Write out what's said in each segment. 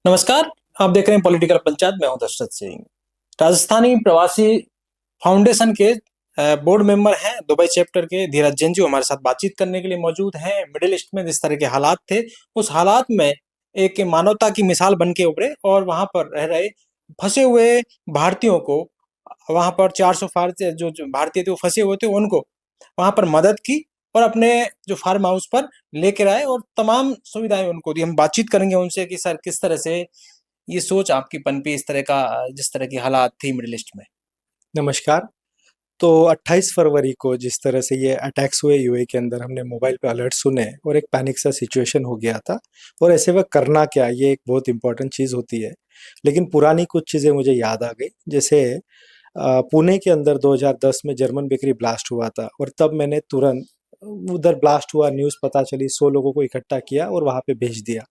नमस्कार। आप देख रहे हैं पॉलिटिकल पंचायत। मैं हूं दशरथ सिंह। राजस्थानी प्रवासी फाउंडेशन के बोर्ड मेंबर हैं दुबई चैप्टर के धीरज जैन जी हमारे साथ बातचीत करने के लिए मौजूद हैं। मिडिल ईस्ट में जिस तरह के हालात थे, उस हालात में एक मानवता की मिसाल बन के उभरे और वहां पर रह रहे फंसे हुए भारतीयों को, वहां पर 400 भारतीय जो भारतीय थे वो फंसे हुए थे, उनको वहां पर मदद की और अपने जो फार्म हाउस पर लेकर आए और तमाम सुविधाएं उनको दी। हम बातचीत करेंगे उनसे कि सर किस तरह से ये सोच आपकी पनपी इस तरह का, जिस तरह की हालात थी मिडिल ईस्ट में। नमस्कार। तो 28 फरवरी को जिस तरह से ये अटैक्स हुए यूएई के अंदर, हमने मोबाइल पे अलर्ट सुने और एक पैनिक सा सिचुएशन हो गया था। और ऐसे वक्त करना क्या, ये एक बहुत इंपॉर्टेंट चीज़ होती है। लेकिन पुरानी कुछ चीज़ें मुझे याद आ गई। जैसे पुणे के अंदर 2010 में जर्मन बेकरी ब्लास्ट हुआ था और तब मैंने तुरंत उधर ब्लास्ट हुआ, न्यूज़ पता चली, 100 लोगों को इकट्ठा किया और वहाँ पे भेज दिया।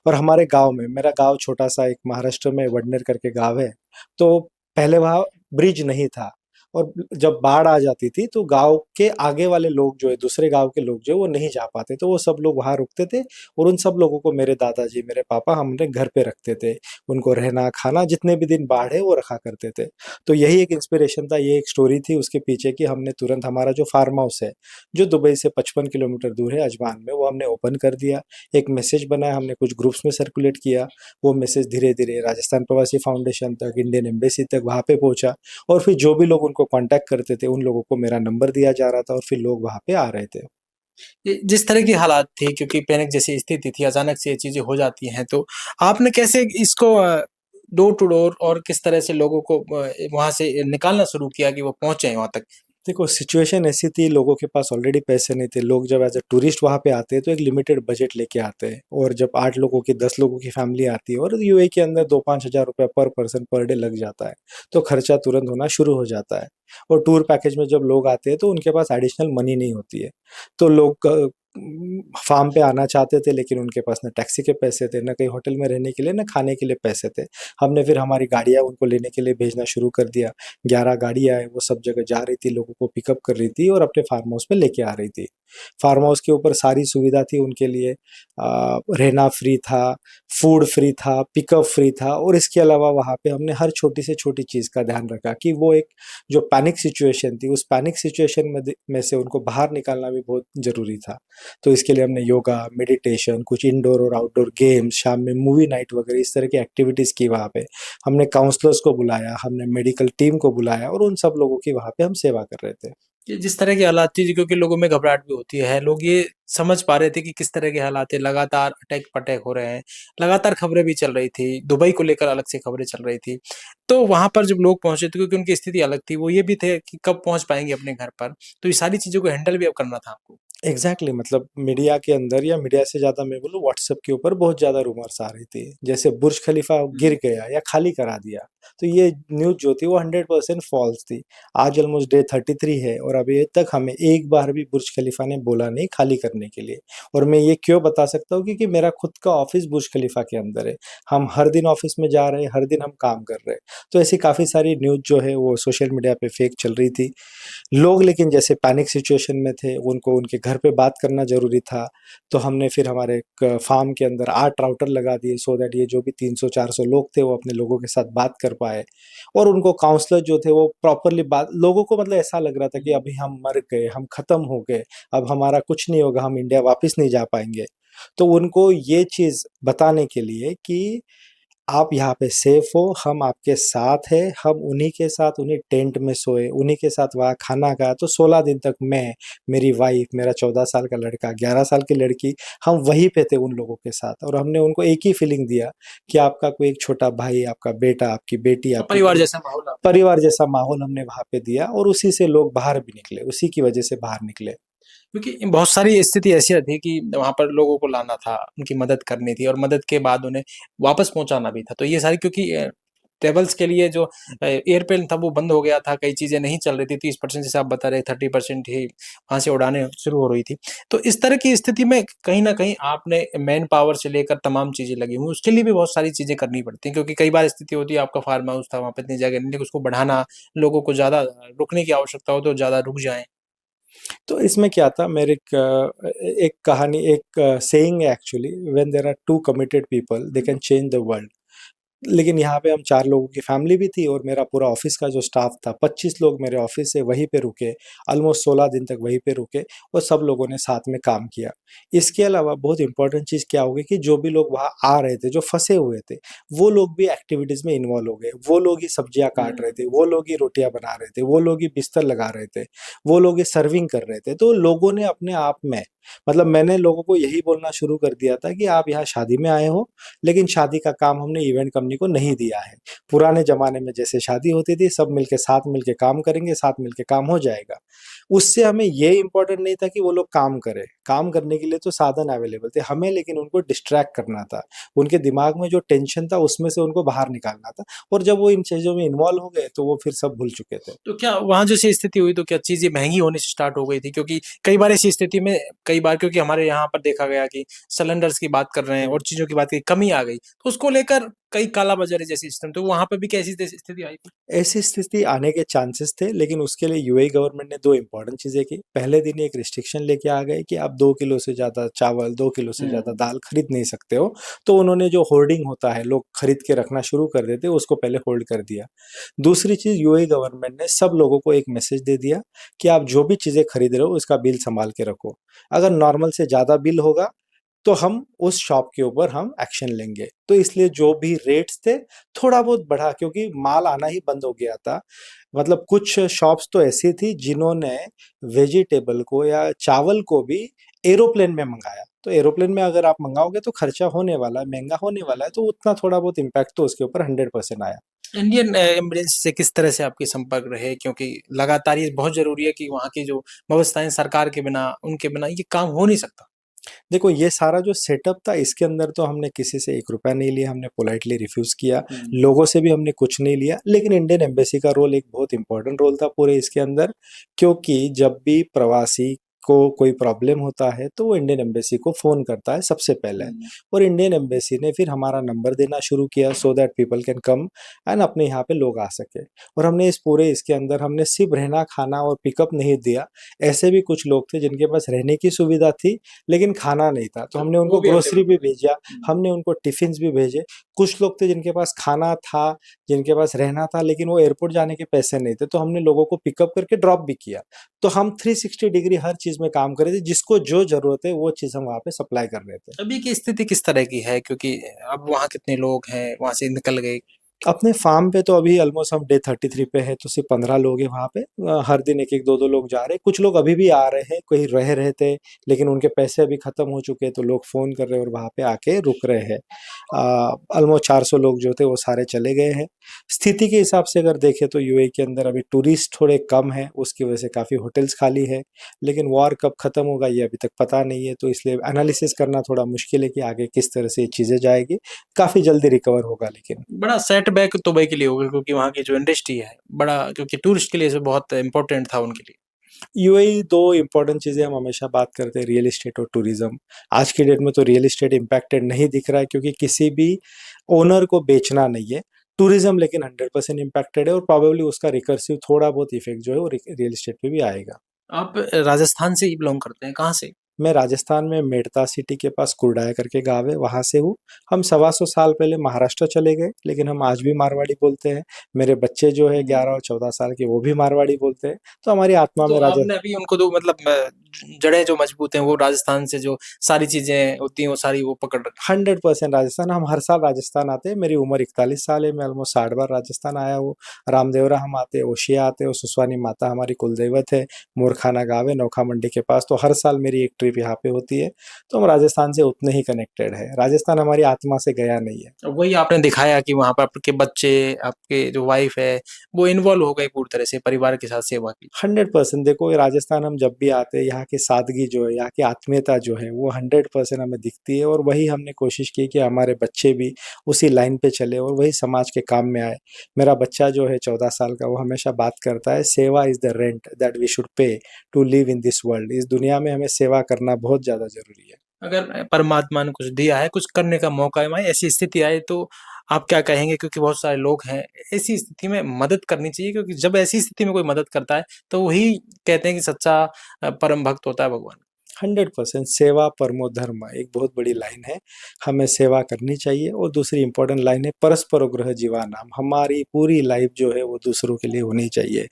और हमारे गांव में, मेरा गांव छोटा सा एक महाराष्ट्र में वडनेर करके गांव है, तो पहले वहाँ ब्रिज नहीं था। और जब बाढ़ आ जाती थी तो गांव के आगे वाले लोग जो है, दूसरे गांव के लोग जो है वो नहीं जा पाते, तो वो सब लोग वहां रुकते थे। और उन सब लोगों को मेरे दादाजी, मेरे पापा, हमने घर पे रखते थे। उनको रहना खाना जितने भी दिन बाढ़ है वो रखा करते थे। तो यही एक इंस्पिरेशन था, ये एक स्टोरी थी उसके पीछे कि हमने तुरंत हमारा जो फार्म हाउस है, जो दुबई से 55 किलोमीटर दूर है अजमान में, वो हमने ओपन कर दिया। एक मैसेज बनाया, हमने कुछ ग्रुप्स में सर्कुलेट किया। वो मैसेज धीरे धीरे राजस्थान प्रवासी फाउंडेशन तक, इंडियन एम्बेसी तक वहाँ पे पहुंचा। और फिर जो भी लोग उनको कांटेक्ट करते थे, उन लोगों को मेरा नंबर दिया जा रहा था और फिर लोग वहाँ पे आ रहे थे। जिस तरह की हालात थी, क्योंकि पैनिक जैसी स्थिति थी, अचानक से ये चीजें हो जाती हैं, तो आपने कैसे इसको डोर टू डोर और किस तरह से लोगों को वहां से निकालना शुरू किया कि वो पहुंचे वहां तक। देखो, सिचुएशन ऐसी थी, लोगों के पास ऑलरेडी पैसे नहीं थे। लोग जब एज अ टूरिस्ट वहाँ पे आते हैं तो एक लिमिटेड बजट लेके आते हैं। और जब 8 लोगों की, 10 लोगों की फैमिली आती है और यूएई के अंदर 2-5 हज़ार रुपया पर पर्सन पर डे लग जाता है, तो खर्चा तुरंत होना शुरू हो जाता है। और टूर पैकेज में जब लोग आते हैं तो उनके पास एडिशनल मनी नहीं होती है। तो लोग फार्म पे आना चाहते थे, लेकिन उनके पास ना टैक्सी के पैसे थे, ना कहीं होटल में रहने के लिए, ना खाने के लिए पैसे थे। हमने फिर हमारी गाड़ियाँ उनको लेने के लिए भेजना शुरू कर दिया। 11 गाड़ियाँ हैं, वो सब जगह जा रही थी, लोगों को पिकअप कर रही थी और अपने फार्म हाउस पे लेके आ रही थी। फार्म हाउस के ऊपर सारी सुविधा थी उनके लिए। रहना फ्री था, फूड फ्री था, पिकअप फ्री था। और इसके अलावा वहाँ पे हमने हर छोटी से छोटी चीज़ का ध्यान रखा कि वो एक जो पैनिक सिचुएशन थी, उस पैनिक सिचुएशन में से उनको बाहर निकालना भी बहुत ज़रूरी था। तो इसके लिए हमने योगा, मेडिटेशन, कुछ इंडोर और आउटडोर गेम्स, शाम में मूवी नाइट वगैरह इस तरह की एक्टिविटीज़ की वहाँ पे। हमने काउंसलर्स को बुलाया, हमने मेडिकल टीम को बुलाया और उन सब लोगों की वहाँ पे हम सेवा कर रहे थे। कि जिस तरह की हालात थी, क्योंकि लोगों में घबराहट भी होती है, लोग ये समझ पा रहे थे कि किस तरह के हालात है, लगातार अटैक-पटैक हो रहे हैं, लगातार खबरें भी चल रही थी, दुबई को लेकर अलग से खबरें चल रही थी। तो वहाँ पर जब लोग पहुँचे थे, क्योंकि उनकी स्थिति अलग थी, वो ये भी थे कि कब पहुँच पाएँगे अपने घर पर, तो ये सारी चीज़ों को हैंडल भी अब करना था आपको। एग्जैक्टली मतलब मीडिया के अंदर, या मीडिया से ज़्यादा मैं बोलूँ व्हाट्सएप के ऊपर बहुत ज़्यादा रूमर्स आ रही थी, जैसे बुर्ज खलीफा गिर गया या खाली करा दिया। तो ये न्यूज़ जो थी वो 100% फॉल्स थी। आज ऑलमोस्ट डे 33 है और अभी तक हमें एक बार भी बुर्ज खलीफा ने बोला नहीं खाली करने के लिए। और मैं ये क्यों बता सकता हूँ, क्योंकि मेरा खुद का ऑफिस बुर्ज खलीफा के अंदर है। हम हर दिन ऑफिस में जा रहे हैं, हर दिन हम काम कर रहे हैं। तो ऐसी काफ़ी सारी न्यूज़ जो है वो सोशल मीडिया पे फेक चल रही थी। लोग लेकिन जैसे पैनिक सिचुएशन में थे, उनको उनके घर पे बात करना ज़रूरी था। तो हमने फिर हमारे क फार्म के अंदर 8 राउटर लगा दिए, सो दैट ये जो भी 300-400 लोग थे वो अपने लोगों के साथ बात कर पाएँ। और उनको काउंसलर जो थे वो प्रॉपर्ली बात, लोगों को मतलब ऐसा लग रहा था कि अभी हम मर गए, हम खत्म हो गए, अब हमारा कुछ नहीं होगा, हम इंडिया वापस नहीं जा पाएँगे। तो उनको ये चीज़ बताने के लिए कि आप यहाँ पे सेफ हो, हम आपके साथ हैं, हम उन्हीं के साथ उन्हीं टेंट में सोए, उन्हीं के साथ वहाँ खाना खाया। तो 16 दिन तक मैं, मेरी वाइफ, मेरा 14 साल का लड़का, 11 साल की लड़की, हम वहीं पे थे उन लोगों के साथ। और हमने उनको एक ही फीलिंग दिया कि आपका कोई एक छोटा भाई, आपका बेटा, आपकी बेटी, आपकी परिवार बहू, जैसा माहौल आपने दिया। परिवार जैसा माहौल हमने वहाँ पे दिया और उसी से लोग बाहर भी निकले, उसी की वजह से बाहर निकले। क्योंकि बहुत सारी स्थिति ऐसी थी कि वहाँ पर लोगों को लाना था, उनकी मदद करनी थी और मदद के बाद उन्हें वापस पहुँचाना भी था। तो ये सारी, क्योंकि ट्रैवल्स के लिए जो एयरप्लेन था वो बंद हो गया था, कई चीज़ें नहीं चल रही थी, 30% जैसे आप बता रहे 30% ही वहाँ से उड़ानें शुरू हो रही थी। तो इस तरह की स्थिति में कहीं न कहीं आपने मैन पावर से लेकर तमाम चीज़ें लगी हुई, उसके लिए भी बहुत सारी चीज़ें करनी पड़ती हैं, क्योंकि कई बार स्थिति होती है आपका फार्म हाउस था, वहाँ पे इतनी जगह नहीं थी, उसको बढ़ाना, लोगों को ज़्यादा रुकने की आवश्यकता हो तो ज़्यादा रुक जाएँ। तो इसमें क्या था, मेरे एक कहानी, एक सेइंग है actually, when there are two committed people they can change the world. लेकिन यहाँ पे हम 4 लोगों की फैमिली भी थी और मेरा पूरा ऑफिस का जो स्टाफ था, 25 लोग मेरे ऑफिस से वहीं पे रुके, ऑलमोस्ट 16 दिन तक वहीं पे रुके और सब लोगों ने साथ में काम किया। इसके अलावा बहुत इंपॉर्टेंट चीज़ क्या हो गई कि जो भी लोग वहाँ आ रहे थे, जो फँसे हुए थे, वो लोग भी एक्टिविटीज़ में इन्वॉल्व हो गए। वो लोग ही सब्जियाँ काट रहे थे, वो लोग ही रोटियाँ बना रहे थे, वो लोग ही बिस्तर लगा रहे थे, वो लोग ही सर्विंग कर रहे थे। तो लोगों ने अपने आप में, मतलब मैंने लोगों को यही बोलना शुरू कर दिया था कि आप यहाँ शादी में आए हो, लेकिन शादी का काम हमने इवेंट कंपनी को नहीं दिया है। पुराने ज़माने में जैसे शादी होती थी, सब मिलके साथ मिलके काम करेंगे, साथ मिलके काम हो जाएगा। उससे हमें ये इम्पोर्टेंट नहीं था कि वो लोग काम करें, काम करने के लिए तो साधन अवेलेबल थे, हमें लेकिन उनको डिस्ट्रैक्ट करना था। उनके दिमाग में जो टेंशन था उसमें से उनको बाहर निकालना था, और जब वो इन चीज़ों में इन्वॉल्व हो गए, तो वो फिर सब भूल चुके थे। तो क्या वहाँ जैसी स्थिति हुई तो क्या चीज़ें महँगी होने से स्टार्ट हो गई थी? क्योंकि कई बार ऐसी स्थिति में कई बार क्योंकि हमारे यहाँ पर देखा गया कि सिलेंडर्स की बात कर रहे हैं और चीज़ों की बात की कमी आ गई, तो उसको लेकर कई काला-बाज़ारी जैसी सिस्टम, तो वहाँ पे भी क्या ऐसी स्थिति आई थी? ऐसी स्थिति आने के चांसेस थे, लेकिन उसके लिए यूएई गवर्नमेंट ने 2 इम्पोर्टेंट चीज़ें की। पहले दिन एक रिस्ट्रिक्शन लेके आ गए कि आप 2 किलो से ज़्यादा चावल, 2 किलो से ज़्यादा दाल खरीद नहीं सकते हो। तो उन्होंने जो होर्डिंग होता है, लोग खरीद के रखना शुरू कर देते, उसको पहले होल्ड कर दिया। दूसरी चीज़, यूएई गवर्नमेंट ने सब लोगों को एक मैसेज दे दिया कि आप जो भी चीज़ें खरीद रहे हो, उसका बिल सँभाल के रखो। अगर नॉर्मल से ज़्यादा बिल होगा, तो हम उस शॉप के ऊपर हम एक्शन लेंगे। तो इसलिए जो भी रेट्स थे, थोड़ा बहुत बढ़ा, क्योंकि माल आना ही बंद हो गया था। मतलब कुछ शॉप्स तो ऐसी थी जिन्होंने वेजिटेबल को या चावल को भी एरोप्लेन में मँगाया। तो एरोप्लेन में अगर आप मँगाओगे तो खर्चा होने वाला है, महँगा होने वाला है, तो उतना थोड़ा बहुत इम्पैक्ट तो उसके ऊपर 100% आया। इंडियन एम्बुलेंस से किस तरह से आपके संपर्क रहे? क्योंकि लगातार ये बहुत ज़रूरी है कि वहाँ की जो व्यवस्थाएँ सरकार के बिना, उनके बिना ये काम हो नहीं सकता। देखो, ये सारा जो सेटअप था, इसके अंदर तो हमने किसी से ₹1 नहीं लिया, हमने पोलाइटली रिफ्यूज़ किया। लोगों से भी हमने कुछ नहीं लिया, लेकिन इंडियन एम्बेसी का रोल एक बहुत इम्पोर्टेंट रोल था पूरे इसके अंदर, क्योंकि जब भी प्रवासी को कोई प्रॉब्लम होता है, तो वो इंडियन एम्बेसी को फ़ोन करता है सबसे पहले। और इंडियन एम्बेसी ने फिर हमारा नंबर देना शुरू किया, so that people can come and अपने यहाँ पे लोग आ सकें। और हमने इस पूरे इसके अंदर हमने सिर्फ़ रहना, खाना और पिकअप नहीं दिया। ऐसे भी कुछ लोग थे जिनके पास रहने की सुविधा थी, लेकिन खाना नहीं था, तो हमने वो उनको भी ग्रोसरी अवेलेबल भी था। भेजा, हमने उनको टिफ़िन्स भी भेजे। कुछ लोग थे जिनके पास खाना था, जिनके पास रहना था, लेकिन वो एयरपोर्ट जाने के पैसे नहीं थे, तो हमने लोगों को पिकअप करके ड्रॉप भी किया। तो हम 360 डिग्री हर चीज़ में काम कर रहे थे, जिसको जो ज़रूरत है वो चीज़ हम वहाँ पे सप्लाई कर रहे थे। अभी की स्थिति किस तरह की है? क्योंकि अब वहाँ कितने लोग हैं, वहाँ से निकल गए? अपने फार्म पे तो अभी ऑलमोस्ट हम डे 33 पे हैं, तो सिर्फ़ 15 लोग हैं वहाँ पे। हर दिन 1-1, 2-2 लोग जा रहे हैं। कुछ लोग अभी भी आ रहे हैं, कहीं रह रहे थे, लेकिन उनके पैसे अभी खत्म हो चुके हैं, तो लोग फ़ोन कर रहे हैं और वहाँ पे आके रुक रहे हैं। ऑलमोस्ट 400 लोग जो थे वो सारे चले गए हैं। स्थिति के हिसाब से अगर देखें तो यूएई के अंदर अभी टूरिस्ट थोड़े कम हैं, उसकी वजह से काफ़ी होटल्स खाली है। लेकिन वॉर कब खत्म होगा ये अभी तक पता नहीं है, तो इसलिए एनालिसिस करना थोड़ा मुश्किल है कि आगे किस तरह से ये चीज़ें जाएगी। काफ़ी जल्दी रिकवर होगा लेकिन। बड़ा सेटबैक दुबई के लिए होगा क्योंकि वहाँ की जो इंडस्ट्री है, बड़ा क्योंकि टूरिस्ट के लिए ये बहुत इम्पोर्टेंट था उनके लिए। यूएई 2 इम्पोर्टेंट चीज़ें हम हमेशा बात करते हैं, रियल एस्टेट और टूरिज़्म। आज की डेट में तो रियल एस्टेट इम्पैक्टेड नहीं दिख रहा है, क्योंकि किसी भी ओनर को बेचना नहीं है। टूरिज़्म लेकिन 100% इम्पैक्टेड है, और प्रोबेबली उसका रिकर्सिव थोड़ा बहुत इफ़ेक्ट जो है वो रियल एस्टेट पे भी आएगा। आप राजस्थान से ही बिलॉन्ग करते हैं, कहाँ से? मैं राजस्थान में मेड़ता सिटी के पास कुर्डाया करके गाँव है, वहाँ से हूँ। हम 125 साल पहले महाराष्ट्र चले गए, लेकिन हम आज भी मारवाड़ी बोलते हैं। मेरे बच्चे जो है 11 और 14 साल के, वो भी मारवाड़ी बोलते हैं। तो हमारी आत्मा तो में आपने अभी उनको तो मतलब जड़ें जो मजबूत हैं, वो राजस्थान से जो सारी चीज़ें होती हैं, वो सारी वो पकड़ रखी 100% राजस्थान, हम हर साल राजस्थान आते हैं। मेरी उम्र 41 साल है, मैं ऑलमोस्ट 60 बार राजस्थान आया हूँ। रामदेवरा हम आते हैं, ओशिया आते हैं, और सुसवानी माता हमारी कुलदेवत है। मोरखाना गाँव है नौखा मंडी के पास, तो हर साल मेरी एक ट्रिप यहाँ पे होती है। तो हम राजस्थान से उतने ही कनेक्टेड है। राजस्थान हमारी आत्मा से गया नहीं है। है। वही आपने दिखाया कि वहाँ पर आपके बच्चे, आपके जो वाइफ़ है, वो इन्वॉल्व हो गए पूरी तरह से परिवार के साथ सेवा की। 100% देखो, ये राजस्थान हम जब भी आते हैं, यहाँ की सादगी जो है, यहाँ की आत्मीयता जो है, वो 100% हमें दिखती है, और वही हमने कोशिश की कि हमारे बच्चे भी उसी लाइन पे चले और वही समाज के काम में आए। मेरा बच्चा जो है 14 साल का, वो हमेशा बात करता है, सेवा is the rent that we should pay to live in this world. इस दुनिया में हमें सेवा करना बहुत ज़्यादा ज़रूरी है। अगर परमात्मा ने कुछ दिया है, कुछ करने का मौका है, वहाँ ऐसी स्थिति आए तो आप क्या कहेंगे? क्योंकि बहुत सारे लोग हैं, ऐसी स्थिति में मदद करनी चाहिए, क्योंकि जब ऐसी स्थिति में कोई मदद करता है, तो वही कहते हैं कि सच्चा परम भक्त होता है भगवान। 100% सेवा परमो धर्म एक बहुत बड़ी लाइन है। हमें सेवा करनी चाहिए। और दूसरी इंपॉर्टेंट लाइन है परस्परो गृह जीवानाम। हमारी पूरी लाइफ जो है वो दूसरों के लिए होनी चाहिए।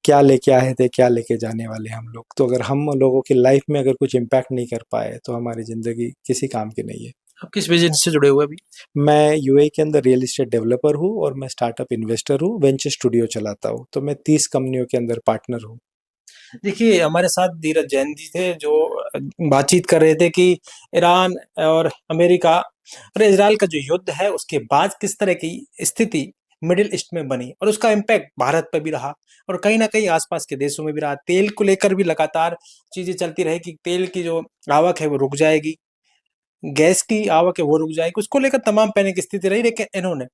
क्या लेके आए थे, क्या लेके जाने वाले हम लोग। तो अगर हम लोगों की लाइफ में अगर कुछ इम्पैक्ट नहीं कर पाए तो हमारी ज़िंदगी किसी काम की नहीं है। आप किस बिज़नेस से जुड़े हुए अभी? मैं यूएई के अंदर रियल एस्टेट डेवलपर हूँ और मैं स्टार्टअप इन्वेस्टर हूँ, वेंचर स्टूडियो चलाता हूँ। तो मैं 30 कंपनियों के अंदर पार्टनर हूँ। देखिए, हमारे साथ धीरज जैन जी थे, जो बातचीत कर रहे थे कि ईरान और अमेरिका और इज़राइल का जो युद्ध है, उसके बाद किस तरह की स्थिति मिडिल ईस्ट में बनी और उसका इम्पैक्ट भारत पे भी रहा और कहीं न कहीं आस-पास के देशों में भी रहा। तेल को लेकर भी लगातार चीज़ें चलती रही कि तेल की जो आवक है, वो रुक जाएगी, गैस की आवक है, वो रुक जाएगी। उसको लेकर तमाम पैनिक स्थिति रही, लेकिन इन्होंने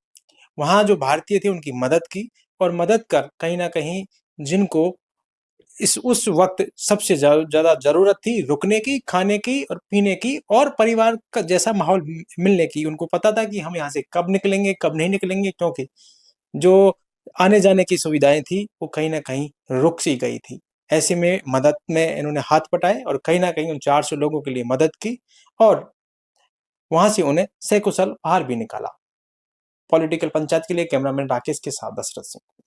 वहाँ जो भारतीय थे, उनकी मदद की और मदद कर कहीं न कहीं जिनको इस उस वक़्त सबसे ज़्यादा ज़रूरत थी रुकने की, खाने की और पीने की और परिवार का जैसा माहौल मिलने की। उनको पता था कि हम यहाँ से कब निकलेंगे, कब नहीं निकलेंगे, क्योंकि जो आने-जाने की सुविधाएँ थी, वो कहीं न कहीं रुक सी गई थी। ऐसे में मदद में इन्होंने हाथ बँटाए और कहीं न कहीं उन 400 लोगों के लिए मदद की और वहाँ से उन्हें सकुशल बाहर भी निकाला। पॉलिटिकल पंचायत के लिए कैमरामैन राकेश के साथ दशरथ सिंह।